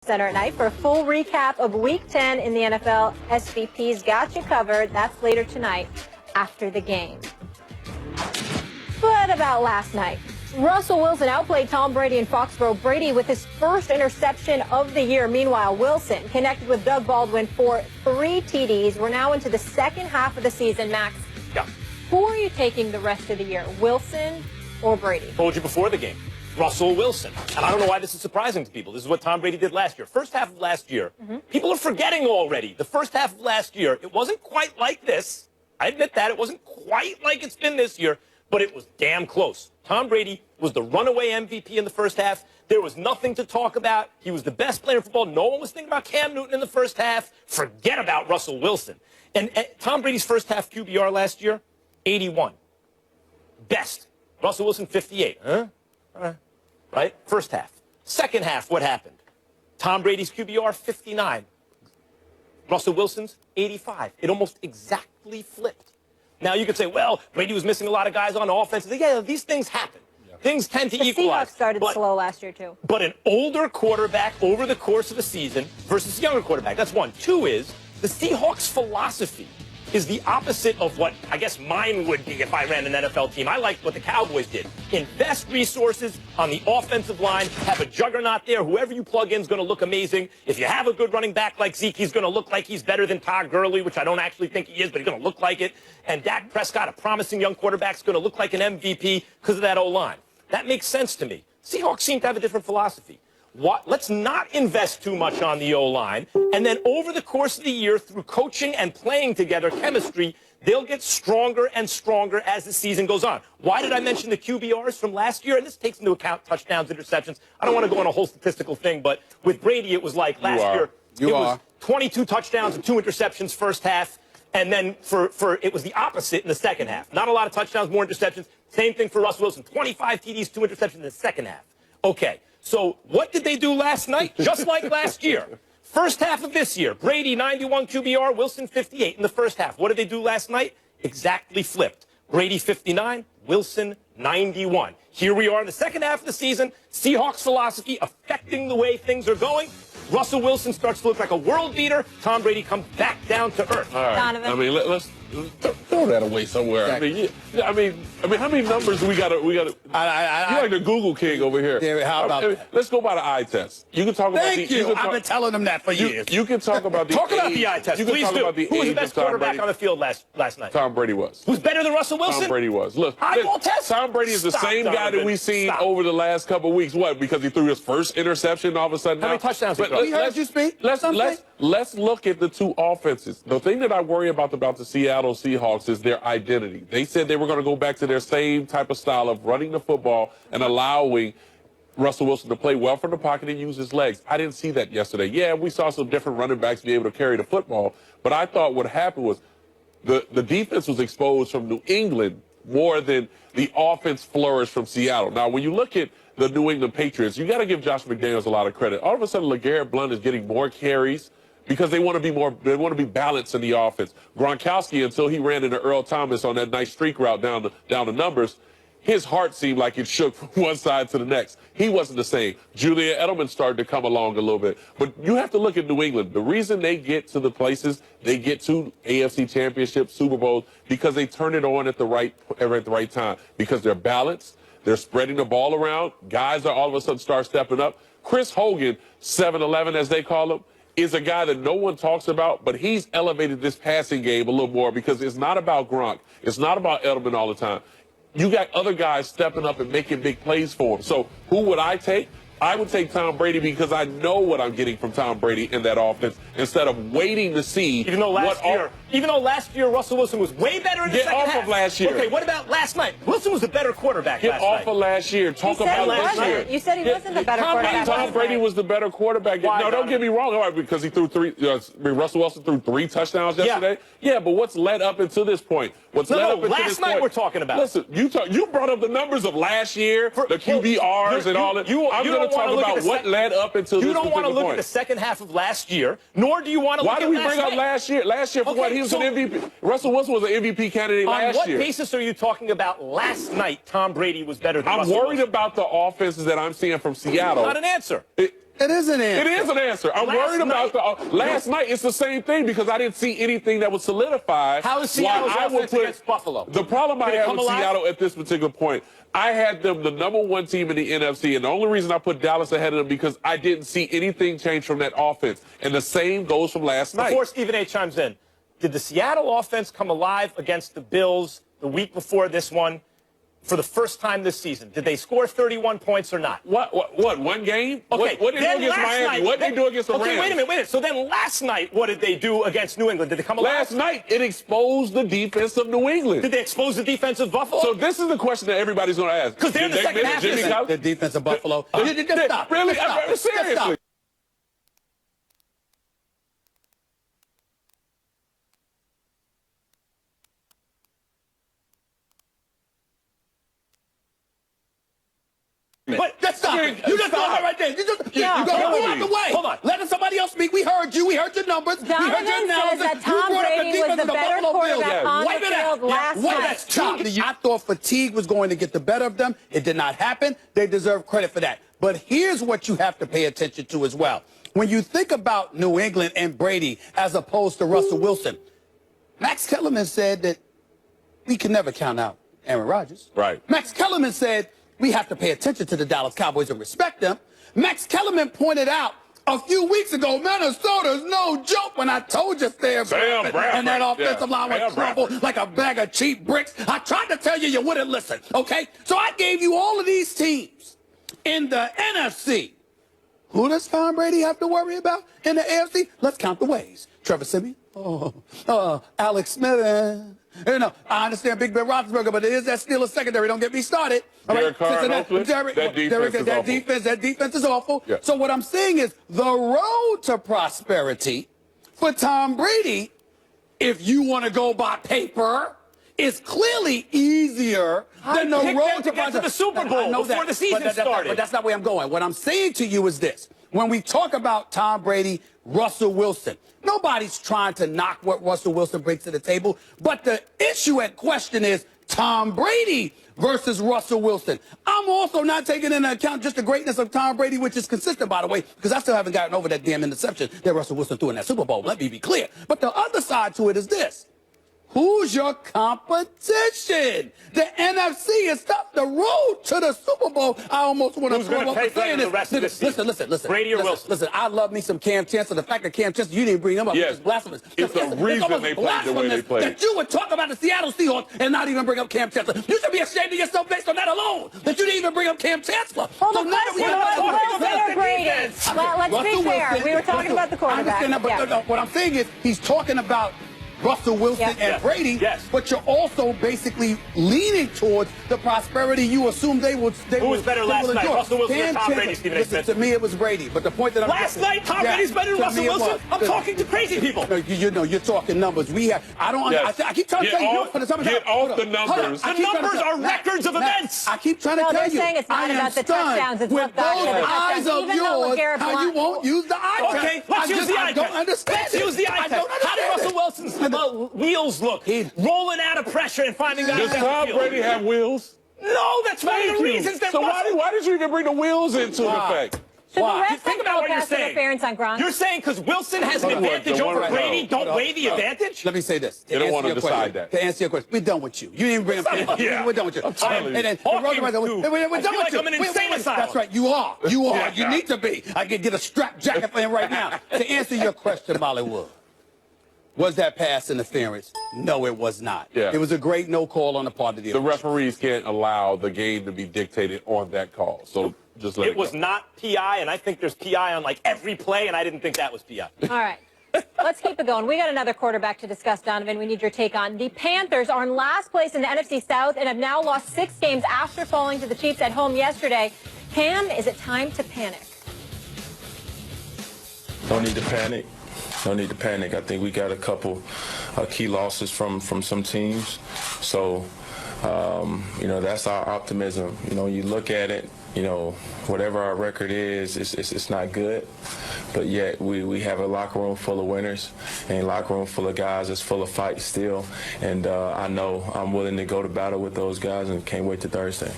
Center at night for a full recap of Week 10 in the NFL. SVP's got you covered. That's later tonight after the game. But about last night, Russell Wilson outplayed Tom Brady in Foxborough. Brady with his first interception of the year. Meanwhile, Wilson connected with Doug Baldwin for 3 TDs. We're now into the second half of the season. Max, yeah. Who are you taking the rest of the year, Wilson or Brady? Told you before the game. Russell Wilson. And I don't know why this is surprising to people. This is what Tom Brady did last year. First half of last year, people are forgetting already. The first half of last year, it wasn't quite like this. I admit that. It wasn't quite like it's been this year, but it was damn close. Tom Brady was the runaway MVP in the first half. There was nothing to talk about. He was the best player in football. No one was thinking about Cam Newton in the first half. Forget about Russell Wilson. And Tom Brady's first half QBR last year, 81. Best. Russell Wilson, 58. Huh? Right? First half. Second half, what happened? Tom Brady's QBR, 59. Russell Wilson's, 85. It almost exactly flipped. Now, you could say, well, Brady was missing a lot of guys on offense. Yeah, these things happen. Yeah. Things tend to equalize. The Seahawks started slow last year, too. But an older quarterback over the course of a season versus a younger quarterback, that's one. Two is, the Seahawks' philosophy is the opposite of what I guess mine would be if I ran an NFL team. I liked what the Cowboys did. Invest resources on the offensive line, have a juggernaut there. Whoever you plug in is going to look amazing. If you have a good running back like Zeke, he's going to look like he's better than Todd Gurley, which I don't actually think he is, but he's going to look like it. And Dak Prescott, a promising young quarterback, is going to look like an MVP because of that O-line. That makes sense to me. Seahawks seem to have a different philosophy. Let's not invest too much on the O-line, and then over the course of the year, through coaching and playing together, chemistry, they'll get stronger and stronger as the season goes on. Why did I mention the QBRs from last year? And this takes into account touchdowns, interceptions. I don't want to go on a whole statistical thing, but with Brady, it was like last year. It was 22 touchdowns and 2 interceptions first half, and then it was the opposite in the second half. Not a lot of touchdowns, more interceptions. Same thing for Russell Wilson. 25 TDs, 2 interceptions in the second half. Okay. So what did they do last night? Just like last year. First half of this year, Brady 91 QBR, Wilson 58 in the first half. What did they do last night? Exactly flipped. Brady 59, Wilson 91. Here we are in the second half of the season. Seahawks philosophy affecting the way things are going. Russell Wilson starts to look like a world beater. Tom Brady comes back down to earth. All right. Donovan. I mean, let's throw that away somewhere. Exactly. I mean, how many numbers do we got to? You're like the Google king over here. Yeah, how about let's go by the eye test. You can talk about Thank you. I've been telling them that for years. You can talk about the talk about the eye test. Please do. Who was the best quarterback on the field last night? Tom Brady was. Who's better than Russell Wilson? Tom Brady was. Look, eyeball test. Tom Brady is the same guy that we've seen over the last couple of weeks. What? Because he threw his first interception all of a sudden. How many touchdowns he threw? We heard you speak. Let's look at the two offenses. The thing that I worry about the Seattle Seahawks is their identity. They said they were going to go back to their same type of style of running the football and allowing Russell Wilson to play well from the pocket and use his legs. I didn't see that yesterday. Yeah, we saw some different running backs be able to carry the football, but I thought what happened was the defense was exposed from New England more than the offense flourished from Seattle. Now, when you look at the New England Patriots, you got to give Josh McDaniels a lot of credit. All of a sudden, LeGarrette Blount is getting more carries because they want to be balanced in the offense. Gronkowski, until he ran into Earl Thomas on that nice streak route down the numbers, his heart seemed like it shook from one side to the next. He wasn't the same. Julian Edelman started to come along a little bit. But you have to look at New England. The reason they get to the places they get to, AFC Championship, Super Bowls, because they turn it on at the right time. Because they're balanced. They're spreading the ball around. Guys are all of a sudden start stepping up. Chris Hogan, 7-11 as they call him, is a guy that no one talks about, but he's elevated this passing game a little more because it's not about Gronk. It's not about Edelman all the time. You got other guys stepping up and making big plays for him. So who would I take? I would take Tom Brady because I know what I'm getting from Tom Brady in that offense instead of waiting to see. Even though last year Russell Wilson was way better in the second half. Get off of last year. Okay, what about last night? Wilson was the better quararterback last night. Get off of last year. Talk about last year. You said he wasn't the better quarterback. Tom Brady was the better quarterback. Why, no, don't get me wrong. All right, because he threw Russell Wilson threw 3 touchdowns yesterday. Yeah, but what's led up until this point? Last night we're talking about. Listen, you brought up the numbers of last year, the QBRs and all that. I'm going to talk about what led up until this point. You don't want to look at the second half of last year, nor do you want to look at last night. Why do we bring up last year? Last year for what? He was an MVP. Russell Wilson was an MVP candidate last year. On what basis are you talking about last night Tom Brady was better than Russell Wilson? I'm worried about the offenses that I'm seeing from Seattle. Not an answer. It is an answer. It is an answer. I'm worried about the last night. It's the same thing because I didn't see anything that would solidify. How is Seattle's offense against Buffalo? The problem I have with Seattle at this particular point, I had them the #1 team in the NFC, and the only reason I put Dallas ahead of them because I didn't see anything change from that offense. And the same goes from last night. Before Stephen A. chimes in, did the Seattle offense come alive against the Bills the week before this one for the first time this season? Did they score 31 points or not? What? One game? Okay. What did they do against Miami? What did they do against the Rams? Okay, wait a minute. So then last night, what did they do against New England? Did they come alive? Last night, it exposed the defense of New England. Did they expose the defense of Buffalo? So this is the question that everybody's going to ask. Because they're in the second half. The defense of Buffalo. Just stop. Really? Just stop. Seriously? Just stop. But Just stop it. You just stop. go right there. You just Yeah. you go out the way. Hold on. Let somebody else speak. We heard you. We heard your numbers. we heard your Donovan says analysis. that You Tom brought up Brady defense was the of better Buffalo Bills. quarterback on Wipe the it out. field last Wipe night. that. Stop. I thought fatigue was going to get the better of them. It did not happen. They deserve credit for that. But here's what you have to pay attention to as well. When you think about New England and Brady as opposed to Russell Wilson, Max Kellerman said that we can never count out Aaron Rodgers. Right. Max Kellerman said we have to pay attention to the Dallas Cowboys and respect them. Max Kellerman pointed out a few weeks ago, Minnesota's no joke when I told you Sam Bradford and that offensive line would crumble like a bag of cheap bricks. I tried to tell you, you wouldn't listen, okay? So I gave you all of these teams in the NFC. Who does Tom Brady have to worry about in the AFC? Let's count the ways. Trevor Siemian, Alex Smith. You know, I understand Big Ben Roethlisberger, but it is that Steelers secondary. Don't get me started. All Derek Carr and Oakland, that defense is awful. Yeah. So what I'm saying is the road to prosperity for Tom Brady, if you want to go by paper, is clearly easier than the road to get to the Super Bowl before the season started. But that's not where I'm going. What I'm saying to you is this. When we talk about Tom Brady, Russell Wilson, nobody's trying to knock what Russell Wilson brings to the table. But the issue at question is Tom Brady versus Russell Wilson. I'm also not taking into account just the greatness of Tom Brady, which is consistent, by the way, because I still haven't gotten over that damn interception that Russell Wilson threw in that Super Bowl. Let me be clear. But the other side to it is this. Who's your competition? The NFC is tough. The road to the Super Bowl, I almost want to throw up saying this. Listen. Brady or Wilson? Listen, I love me some Cam Chancellor. The fact that Cam Chancellor, you didn't bring him up, Yes. is blasphemous. It's the reason they played the way they played. That you would talk about the Seattle Seahawks and not even bring up Cam Chancellor. You should be ashamed of yourself based on that alone, that you didn't even bring up Cam Chancellor. Well, the question was Wilson or Brady. Well, let's be fair. We were talking about the quarterback. I understand that, but what I'm saying is he's talking about Russell Wilson and Brady, but you're also basically leaning towards the prosperity you assume they would. Who was better last night, Russell Wilson or Tom Brady, Stephen A. Smith? To me, it was Brady. But the point that last night, Tom Brady's better than Russell Wilson? I'm talking to crazy people. No, you're talking numbers. I keep trying to tell you. Get off the numbers. The numbers are records of events. I keep trying to tell you. They're saying it's not about the touchdowns. It's with those eyes of yours, how you won't use the eye test. Okay, let's use the eye test. I don't understand. Let's use the eye test. How did Russell Wilson's wheels look? Rolling out of pressure and finding out. Does Tom Brady have wheels? No, that's one of the reasons that. So why did you even bring the wheels into the fact? Should the refs Think about what you're saying. interference on Gronk? You're saying because Wilson has an advantage over Brady, don't weigh the advantage? Let me say this. They don't want to decide that. To answer your question, we're done with you. You didn't bring up. We're done with you. I'm telling you. We're done with you. I'm in an insane asylum. That's right. You are. You need to be. I can get a strap jacket for him right now. To answer your question, Mollywood. Was that pass interference? No, it was not. Yeah. It was a great no call on the part of the referees can't allow the game to be dictated on that call. So just let it go. was not PI, and I think there's PI on like every play, and I didn't think that was PI. All right. Let's keep it going. We got another quarterback to discuss, Donovan. We need your take on. The Panthers are in last place in the NFC South and have now lost 6 games after falling to the Chiefs at home yesterday. Cam, is it time to panic? Don't need to panic. No need to panic. I think we got a couple key losses from some teams. So, that's our optimism. You look at it, whatever our record is, it's not good. But yet we have a locker room full of winners and a locker room full of guys that's full of fight still. And I know I'm willing to go to battle with those guys and can't wait to Thursday.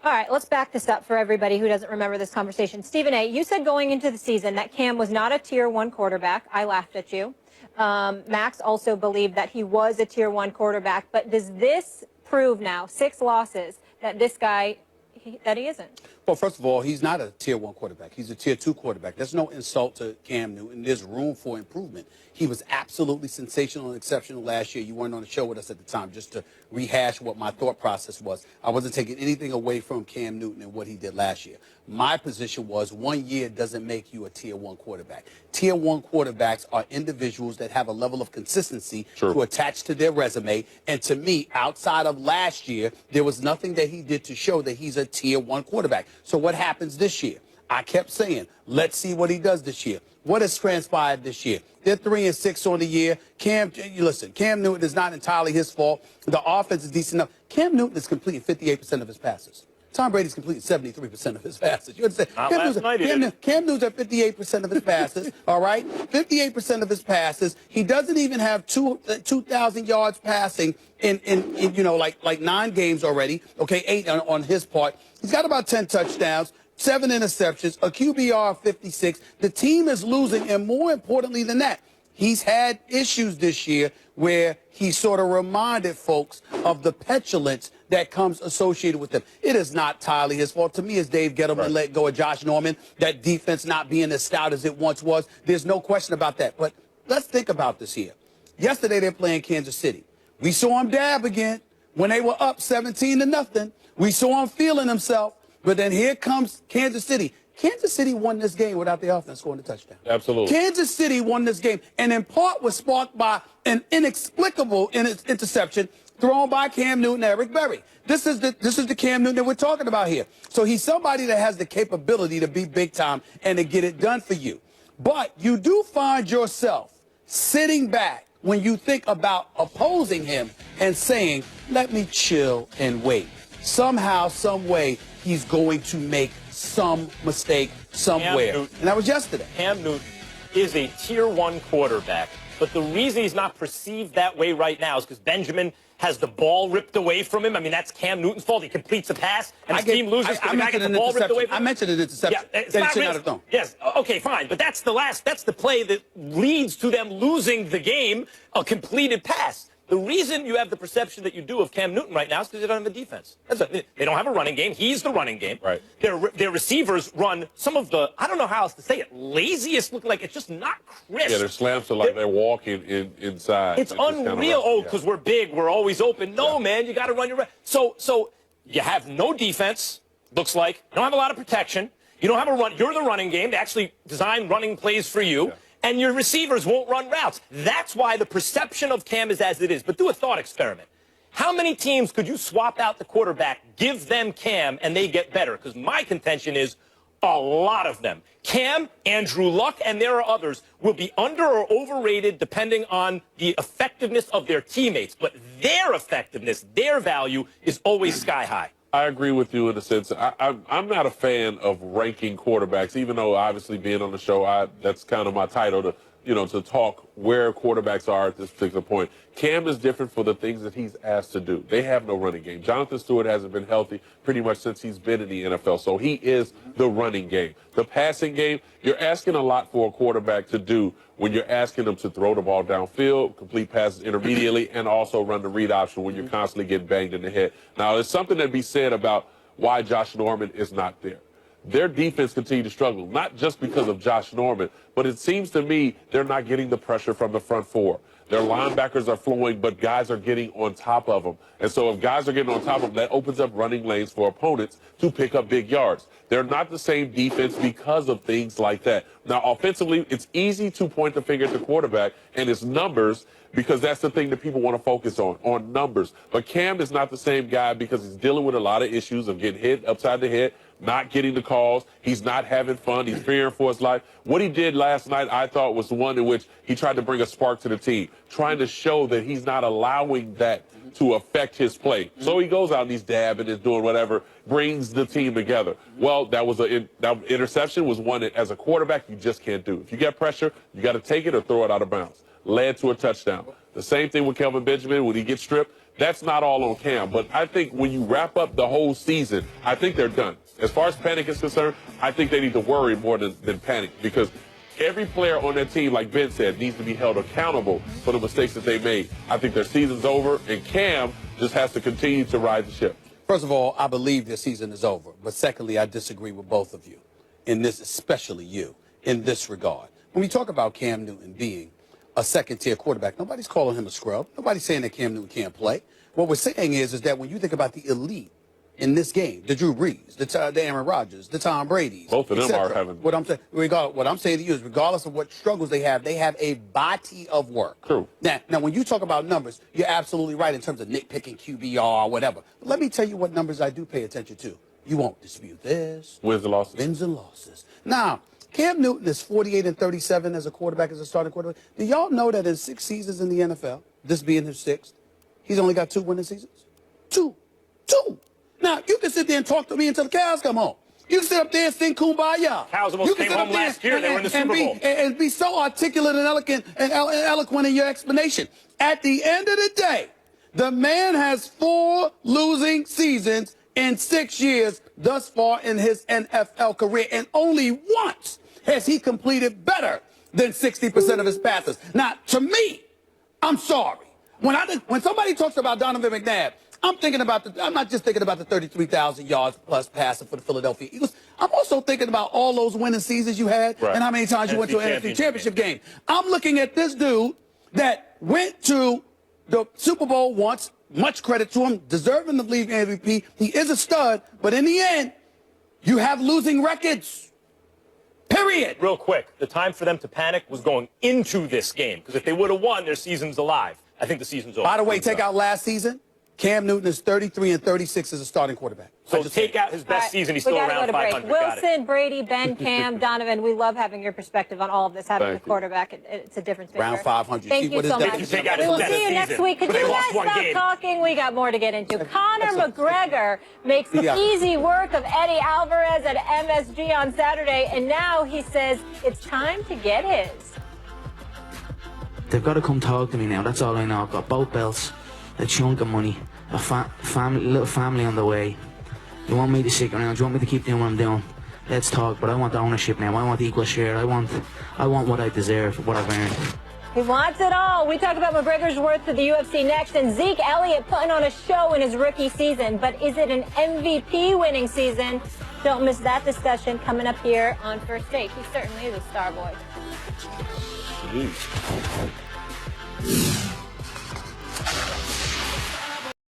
All right, let's back this up for everybody who doesn't remember this conversation. Stephen A., you said going into the season that Cam was not a Tier 1 quarterback. I laughed at you. Max also believed that he was a Tier 1 quarterback. But does this prove now, 6 losses, that this guy, that he isn't? Well, first of all, he's not a Tier 1 quarterback. He's a Tier 2 quarterback. There's no insult to Cam Newton. There's room for improvement. He was absolutely sensational and exceptional last year. You weren't on the show with us at the time, just to rehash what my thought process was. I wasn't taking anything away from Cam Newton and what he did last year. My position was 1 year doesn't make you a Tier 1 quarterback. Tier 1 quarterbacks are individuals that have a level of consistency to attach to their resume. And to me, outside of last year, there was nothing that he did to show that he's a Tier 1 quarterback. So what happens this year? I kept saying, let's see what he does this year. What has transpired this year? They're 3-6 on the year. Cam Newton is not entirely his fault. The offense is decent enough. Cam Newton is completing 58% of his passes. Tom Brady's completing 73% of his passes. You understand? Cam Newton's at 58% of his passes, all right? 58% of his passes. He doesn't even have 2,000 yards passing in like 9 games already, okay, 8 on his part. He's got about 10 touchdowns. 7 interceptions, a QBR of 56. The team is losing, and more importantly than that, he's had issues this year where he sort of reminded folks of the petulance that comes associated with him. It is not entirely his fault. To me, as Dave Gettleman let go of Josh Norman, that defense not being as stout as it once was, there's no question about that. But let's think about this here. Yesterday, they're playing Kansas City. We saw him dab again when they were up 17-0. We saw him feeling himself. But then here comes Kansas City. Kansas City won this game without the offense scoring a touchdown. Absolutely. Kansas City won this game, and in part was sparked by an inexplicable interception thrown by Cam Newton and Eric Berry. This is the Cam Newton that we're talking about here. So he's somebody that has the capability to be big time and to get it done for you. But you do find yourself sitting back when you think about opposing him and saying, let me chill and wait. Somehow, some way, he's going to make some mistake somewhere. And that was yesterday. Cam Newton is a Tier 1 quarterback, but the reason he's not perceived that way right now is because Benjamin has the ball ripped away from him. I mean, that's Cam Newton's fault. He completes a pass, and his team loses because the guy gets the ball ripped away from him. I mentioned an interception. Yeah, it's not really, yes, okay, fine, but that's the play that leads to them losing the game, a completed pass. The reason you have the perception that you do of Cam Newton right now is because they don't have a defense. They don't have a running game. He's the running game. Right. Their receivers run some of the, I don't know how else to say it, laziest look like it's just not crisp. Yeah, their slams are like they're walking inside. It's unreal. Because we're big, we're always open. No, man, you got to run your... So you have no defense, looks like. You don't have a lot of protection. You don't have a run. You're the running game. They actually design running plays for you. Yeah. And your receivers won't run routes. That's why the perception of Cam is as it is. But do a thought experiment. How many teams could you swap out the quarterback, give them Cam, and they get better? Because my contention is a lot of them. Cam, Andrew Luck, and there are others, will be under or overrated depending on the effectiveness of their teammates. But their effectiveness, their value, is always sky high. I agree with you in a sense. I'm not a fan of ranking quarterbacks, even though obviously being on the show, that's kind of my title to talk where quarterbacks are at this particular point. Cam is different for the things that he's asked to do. They have no running game. Jonathan Stewart hasn't been healthy pretty much since he's been in the NFL, so he is the running game. The passing game, you're asking a lot for a quarterback to do when you're asking them to throw the ball downfield, complete passes intermediately, and also run the read option when you're constantly getting banged in the head. Now, there's something to be said about why Josh Norman is not there. Their defense continues to struggle, not just because of Josh Norman, but it seems to me they're not getting the pressure from the front four. Their linebackers are flowing, but guys are getting on top of them. And so if guys are getting on top of them, that opens up running lanes for opponents to pick up big yards. They're not the same defense because of things like that. Now, offensively, it's easy to point the finger at the quarterback and his numbers because that's the thing that people want to focus on numbers. But Cam is not the same guy because he's dealing with a lot of issues of getting hit upside the head, not getting the calls. He's not having fun. He's fearing for his life. What he did last night, I thought, was the one in which he tried to bring a spark to the team, trying to show that he's not allowing that to affect his play. So he goes out and he's dabbing and doing whatever, brings the team together. Well, that interception was one that, as a quarterback, you just can't do. If you get pressure, you got to take it or throw it out of bounds. Led to a touchdown. The same thing with Kelvin Benjamin when he gets stripped. That's not all on Cam. But I think when you wrap up the whole season, I think they're done. As far as panic is concerned, I think they need to worry more than panic, because every player on that team, like Ben said, needs to be held accountable for the mistakes that they made. I think their season's over, and Cam just has to continue to ride the ship. First of all, I believe their season is over. But secondly, I disagree with both of you, in this, especially you, in this regard. When we talk about Cam Newton being a second-tier quarterback, nobody's calling him a scrub. Nobody's saying that Cam Newton can't play. What we're saying is that when you think about the elite in this game, the Drew Brees, the Aaron Rodgers, the Tom Brady's, both of them are having. What I'm saying to you is, regardless of what struggles they have a body of work. True. Now, when you talk about numbers, you're absolutely right in terms of nitpicking QBR or whatever. But let me tell you what numbers I do pay attention to. You won't dispute this. Wins and losses. Wins and losses. Now, Cam Newton is 48-37 as a quarterback, as a starting quarterback. Do y'all know that in 6 seasons in the NFL, this being his 6th, he's only got 2 winning seasons? Two. Now, you can sit there and talk to me until the cows come home. You can sit up there and sing Kumbaya. Cows almost came home last year. They were in the Super Bowl. And be so articulate and eloquent in your explanation. At the end of the day, the man has 4 losing seasons in 6 years thus far in his NFL career, and only once has he completed better than 60% of his passes. Now, to me, I'm sorry. When somebody talks about Donovan McNabb, I'm not just thinking about the 33,000 yards plus passing for the Philadelphia Eagles. I'm also thinking about all those winning seasons you had and how many times you went to an NFC Championship game. I'm looking at this dude that went to the Super Bowl once. Much credit to him, deserving of league MVP. He is a stud, but in the end, you have losing records. Period. Real quick, the time for them to panic was going into this game, because if they would have won, their season's alive. I think the season's over. By the way, take out last season. Cam Newton is 33-36 as a starting quarterback. So take out his best season. He's still around 500. Wilson, Brady, Ben, Cam, Donovan, we love having your perspective on all of this, having a quarterback. It's a difference maker. Round 500. Thank you so much. We will see you next week. Could you guys stop talking? We got more to get into. Conor McGregor makes the easy work of Eddie Alvarez at MSG on Saturday, and now he says it's time to get his. They've got to come talk to me now. That's all I know. I've got both belts, a chunk of money, a little family on the way. You want me to stick around? Do you want me to keep doing what I'm doing? Let's talk, but I want the ownership now. I want equal share. I want what I deserve, what I've earned. He wants it all. We talk about McGregor's worth to the UFC next, and Zeke Elliott putting on a show in his rookie season. But is it an MVP winning season? Don't miss that discussion coming up here on First Take. He certainly is a star boy. Jeez.